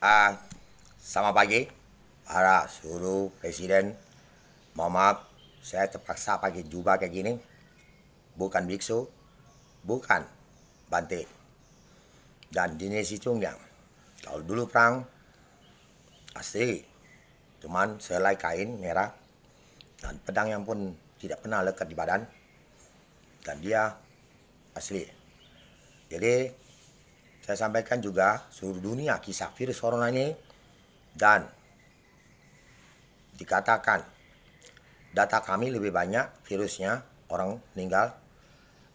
Ah, Selamat pagi para seluruh presiden. Mohon maaf, saya terpaksa pakai jubah kayak gini. Bukan biksu, bukan bante. Dan jenis hidungnya. Kalau dulu perang, asli. Cuman selai kain merah. Dan pedang yang pun tidak pernah lekat di badan. Dan dia asli. Jadi, saya sampaikan juga seluruh dunia kisah virus corona ini. Dan dikatakan data kami lebih banyak virusnya, orang meninggal,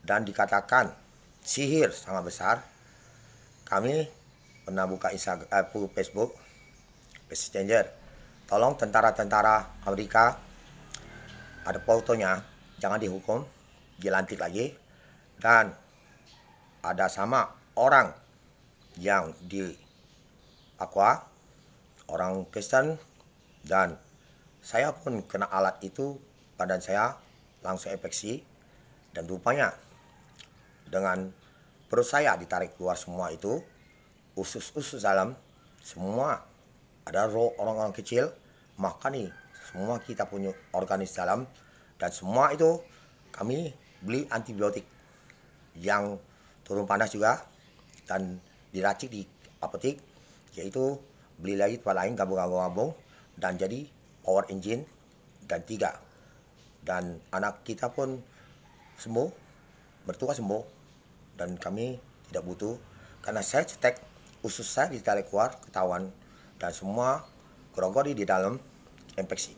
dan dikatakan sihir sangat besar. Kami pernah buka Facebook, Messenger. Tolong tentara-tentara Amerika, ada fotonya, jangan dihukum, dilantik lagi. Dan ada sama orang yang di Aqua, orang Kristen, dan saya pun kena alat itu, badan saya langsung infeksi, dan rupanya dengan perut saya ditarik keluar semua itu, usus-usus dalam, semua ada roh orang-orang kecil, maka nih semua kita punya organis dalam, dan semua itu kami beli antibiotik yang turun panas juga, dan diracik di apotek, yaitu beli lagi tempat lain, gabung-gabung, dan jadi power engine, dan 3. Dan anak kita pun sembuh, mertua sembuh, dan kami tidak butuh, karena saya cetek, usus saya ditarik keluar, ketahuan, dan semua grogori di dalam infeksi.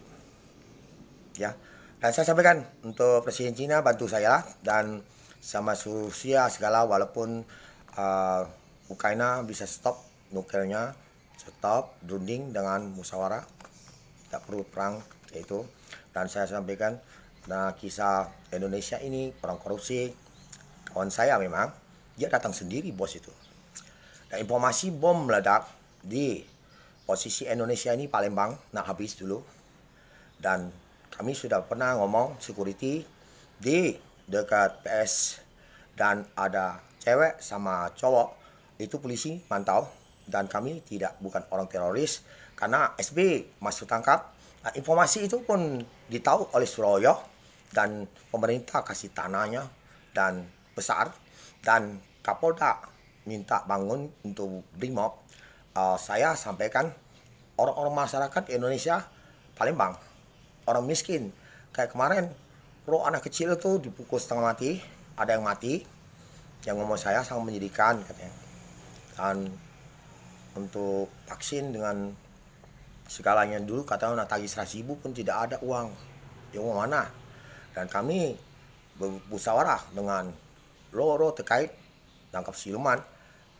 Ya, dan saya sampaikan untuk Presiden Cina bantu saya, dan sama Rusia segala, walaupun Ukraina bisa stop nuklirnya, stop, berunding dengan musyawarah, tak perlu perang yaitu. Dan saya sampaikan, nah kisah Indonesia ini orang korupsi, kawan saya memang dia datang sendiri bos itu, dan informasi bom meledak di posisi Indonesia ini Palembang nak habis dulu. Dan kami sudah pernah ngomong security di dekat PS, dan ada cewek sama cowok itu polisi mantau, dan kami bukan orang teroris karena SB masuk tangkap. Nah, informasi itu pun ditahu oleh Surabaya, dan pemerintah kasih tanahnya dan besar, dan Kapolda minta bangun untuk Brimob. Saya sampaikan orang-orang masyarakat Indonesia Palembang, orang miskin, kayak kemarin roh anak kecil itu dipukul setengah mati, ada yang mati, yang ngomong saya sangat menyedihkan katanya. Dan untuk vaksin dengan segalanya dulu katanya nak tagih 100.000 pun tidak ada uang, ya uang mana. Dan kami bermusyawarah dengan roh-roh terkait tangkap siluman,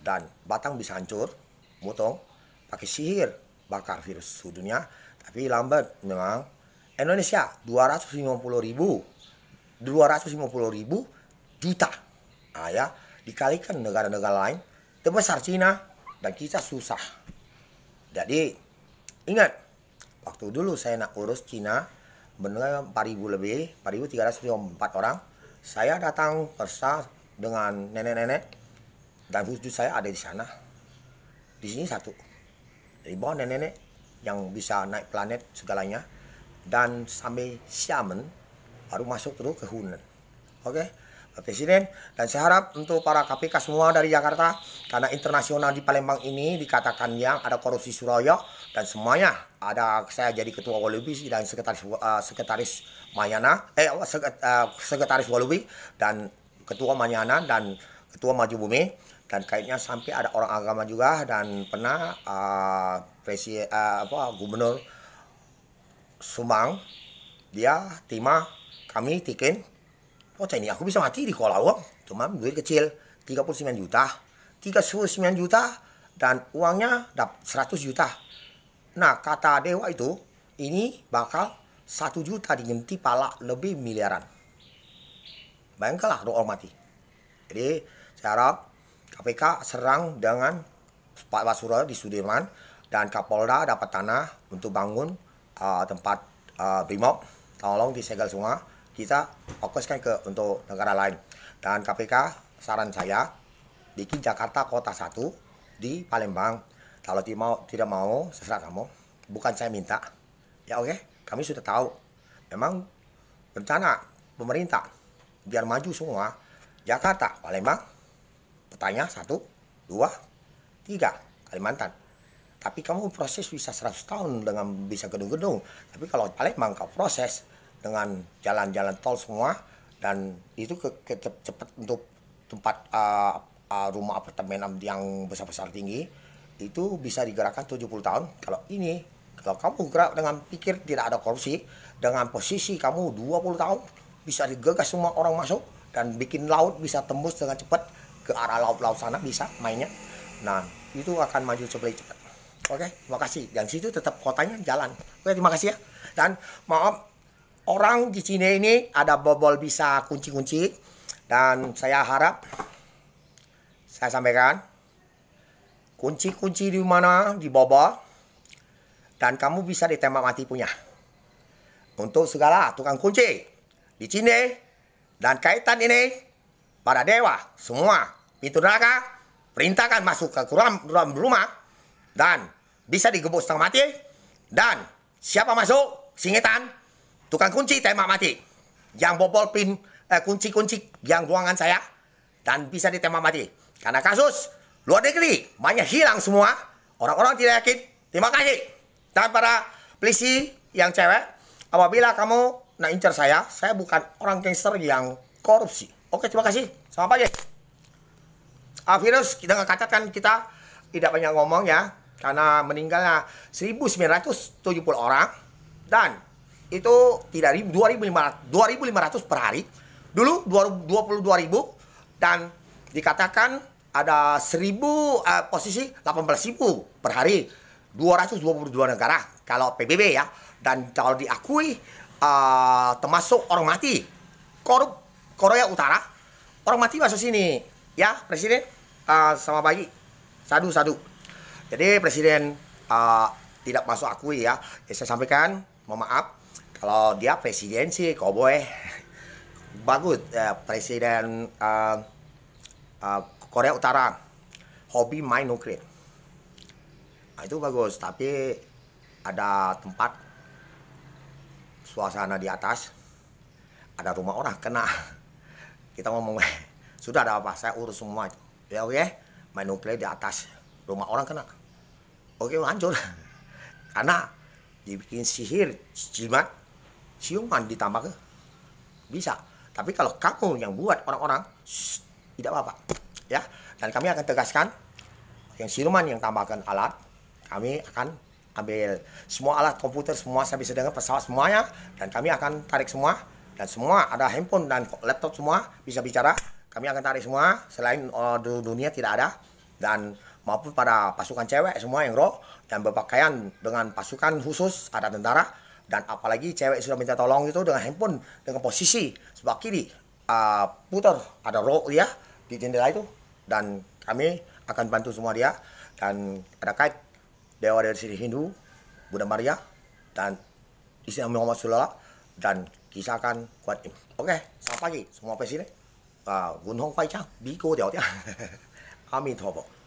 dan batang bisa hancur, motong pakai sihir bakar virus seluruh dunia. Tapi lambat memang. Indonesia 250.000 juta, ya, dikalikan negara-negara lain terbesar Cina, dan kita susah. Jadi ingat, waktu dulu saya nak urus Cina benar 4.000 lebih, 4.304 orang, saya datang persa dengan nenek-nenek, dan wujud saya ada di sana. Di sini satu, dari bawah nenek-nenek yang bisa naik planet segalanya, dan sampai Xiamen baru masuk terus ke Hunan. Oke, Pak Presiden, dan saya harap untuk para KPK semua dari Jakarta, karena internasional di Palembang ini dikatakan yang ada korupsi Surabaya, dan semuanya ada, saya jadi ketua Walubi dan sekretaris Mayana, sekretaris Walubi dan ketua Mayana dan ketua Maju Bumi, dan kaitnya sampai ada orang agama juga, dan pernah Gubernur Sumbang dia terima kami tikin. Oh ini aku bisa mati di kolam uang, cuma duit kecil 39 juta, 39 juta, dan uangnya dapat 100 juta. Nah kata dewa itu ini bakal 1 juta digenti pala lebih miliaran. Bayangkanlah roh mati. Jadi saya harap KPK serang dengan Pak Basura di Sudirman, dan Kapolda dapat tanah untuk bangun tempat Brimob, tolong disegel semua, kita fokuskan untuk negara lain. Dan KPK saran saya bikin Jakarta kota 1 di Palembang, Kalau tidak mau, terserah kamu. Bukan saya minta. Ya oke, kami sudah tahu. Memang rencana pemerintah biar maju semua. Jakarta, Palembang, petanya 1, 2, 3, Kalimantan. Tapi kamu proses bisa 100 tahun dengan bisa gedung-gedung. Tapi kalau Palembang kau proses dengan jalan-jalan tol semua, dan itu cepat untuk tempat rumah apartemen yang besar-besar tinggi, itu bisa digerakkan 70 tahun. Kalau kamu gerak dengan pikir tidak ada korupsi, dengan posisi kamu 20 tahun, bisa digagas semua orang masuk, dan bikin laut bisa tembus dengan cepat ke arah laut-laut sana, bisa mainnya. Nah, itu akan maju cepat. Oke, terima kasih. Dan situ tetap kotanya jalan. Oke, terima kasih ya. Dan maaf, orang di sini ini ada bobol bisa kunci-kunci. Dan saya harap, saya sampaikan, kunci-kunci di mana dibobol, dan kamu bisa ditembak mati punya. Untuk segala tukang kunci di sini, dan kaitan ini pada dewa semua pintu neraka, perintahkan masuk ke dalam rumah dan bisa digebuk setengah mati. Dan siapa masuk singetan, tukang kunci tembak mati. Yang bobol kunci-kunci yang ruangan saya, dan bisa ditembak mati. Karena kasus luar negeri banyak hilang semua, orang-orang tidak yakin. Terima kasih. Dan para polisi yang cewek, apabila kamu nak incar saya bukan orang gangster yang korupsi. Oke, terima kasih. Selamat pagi. Virus kita katakan kita tidak banyak ngomong ya, karena meninggalnya 1970 orang, dan itu tidak 2.500 per hari. Dulu 22.000, dan dikatakan ada 1.000 posisi 18.000 per hari. 222 negara kalau PBB ya, dan kalau diakui termasuk orang mati korup Korea Utara, orang mati masuk sini ya Presiden. Sama pagi, sadu. Jadi Presiden tidak masuk akui ya. Saya sampaikan, mohon maaf kalau dia presiden sih cowboy bagus. Presiden Korea Utara hobi main nuklir. Nah, itu bagus, tapi ada tempat suasana di atas, ada rumah orang kena. Kita ngomong, sudah ada apa, saya urus semua itu. Ya oke, main nuklir di atas, rumah orang kena. Oke, hancur. Karena dibikin sihir, jimat, siuman ditambah ke. Bisa. Tapi kalau kamu yang buat orang-orang, tidak apa-apa. Ya, dan kami akan tegaskan, yang siluman yang tambahkan alat, kami akan ambil semua alat komputer, semua saya bisa dengar pesawat semuanya, dan kami akan tarik semua, dan semua ada handphone dan laptop semua bisa bicara, kami akan tarik semua. Selain dunia tidak ada, dan maupun pada pasukan cewek semua yang roh dan berpakaian dengan pasukan khusus, ada tentara, dan apalagi cewek sudah minta tolong itu dengan handphone, dengan posisi sebelah kiri putar, ada roh dia di jendela itu, dan kami akan bantu semua dia. Dan ada kait dewa dari sini Hindu, Buddha Maria, dan Islam Muhammad Sallallahu, dan kisahkan Kuat Im. Oke, selamat pagi semua presiden. Gunung Pai Chang, Biko Diao Dia. Amin Thobo.